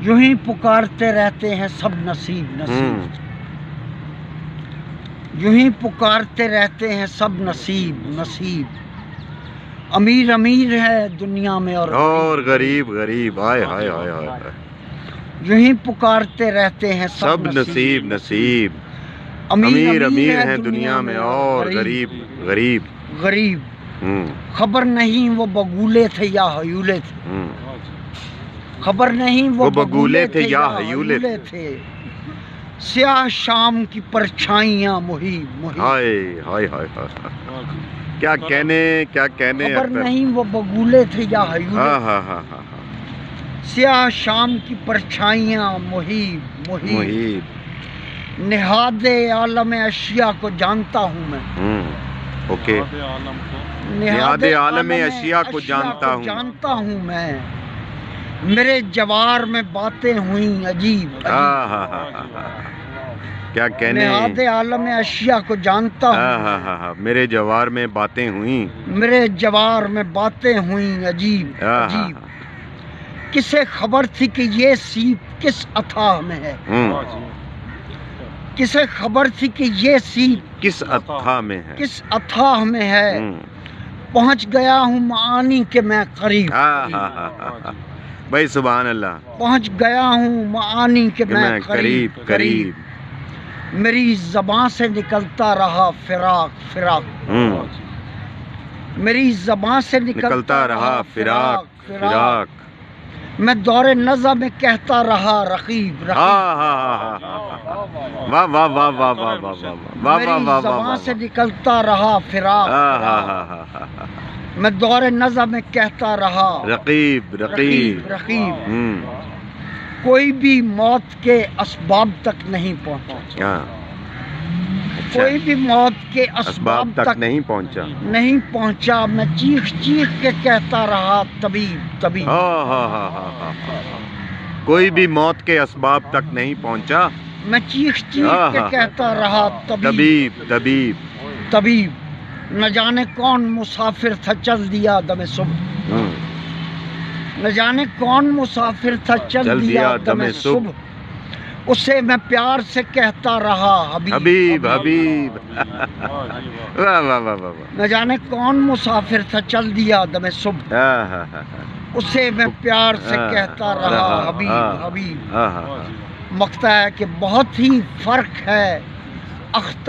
यूं ही पुकारते रहते हैं सब नसीब नसीब, यूं ही पुकारते रहते हैं सब नसीब नसीब। अमीर अमीर है दुनिया में और गरीब गरीब, हाय हाय हाय हाय। यूं ही पुकारते रहते हैं सब नसीब नसीब। अमीर अमीर है दुनिया में और गरीब गरीब गरीब। खबर नहीं वो बगुले थे या हयूले थे, खबर नहीं वो बगुले थे या हयूले थे। स्याह शाम की परछाइयाँ मुहीब मुहीब। हाय हाय हाय हाय, क्या कहने खबर नहीं वो बगुले थे या हयूले। स्याह शाम की परछाइयाँ मुहीब मुहीब मुहीब। निहादे आलम अशिया को जानता हूँ मैं। ओके, निहादे आलम अशिया को जानता हूँ मैं। मेरे जवार में बातें हुई अजीब क्या कहने। निहादे आलम अशिया को जानता हूँ, मेरे जवार में बातें हुई, मेरे जवार में बातें हुई अजीब अजीब। किसे खबर थी कि ये सीप किस अथाह में है, किसे खबर थी कि ये सीप किस अथाह में है, किस अथाह में है। पहुंच गया हूँ मानी के मैं करीब। भाई सुभान अल्लाह। पहुंच गया हूँ मानी के मैं करीब करीब। मेरी ज़बां से निकलता रहा फिराक फिराक, मेरी ज़बां से निकलता रहा फिराक फिराक। मैं दौरे नज़र में कहता रहा रकीब रकीब। वाह वाह वाह वाह वाह वाह वाह। मेरी ज़बां से निकलता रहा फिराक, मैं दौरे नज़र में कहता रहा रकीब रकीब रकीब। कोई भी मौत के असबाब तक नहीं पहुंचा, कोई भी मौत के असबाब तक नहीं पहुंचा। मैं चीख चीख के कहता रहा तबीब तबीब। कोई भी मौत के असबाब तक नहीं पहुंचा, मैं चीख चीख के कहता रहा तबीब तबीब तबीब। न जाने कौन मुसाफिर था चल दिया दमे सुबह, न जाने कौन मुसाफिर था चल दिया दमे सुबह। उसे मैं प्यार से कहता रहा हबीब हबीब हबीब। वाह वाह वाह वाह। न जाने कौन मुसाफिर था चल दिया दमे सुबह, उसे मैं प्यार से कहता रहा हबीब हबीब। मकता है कि बहुत ही फर्क है अख्तर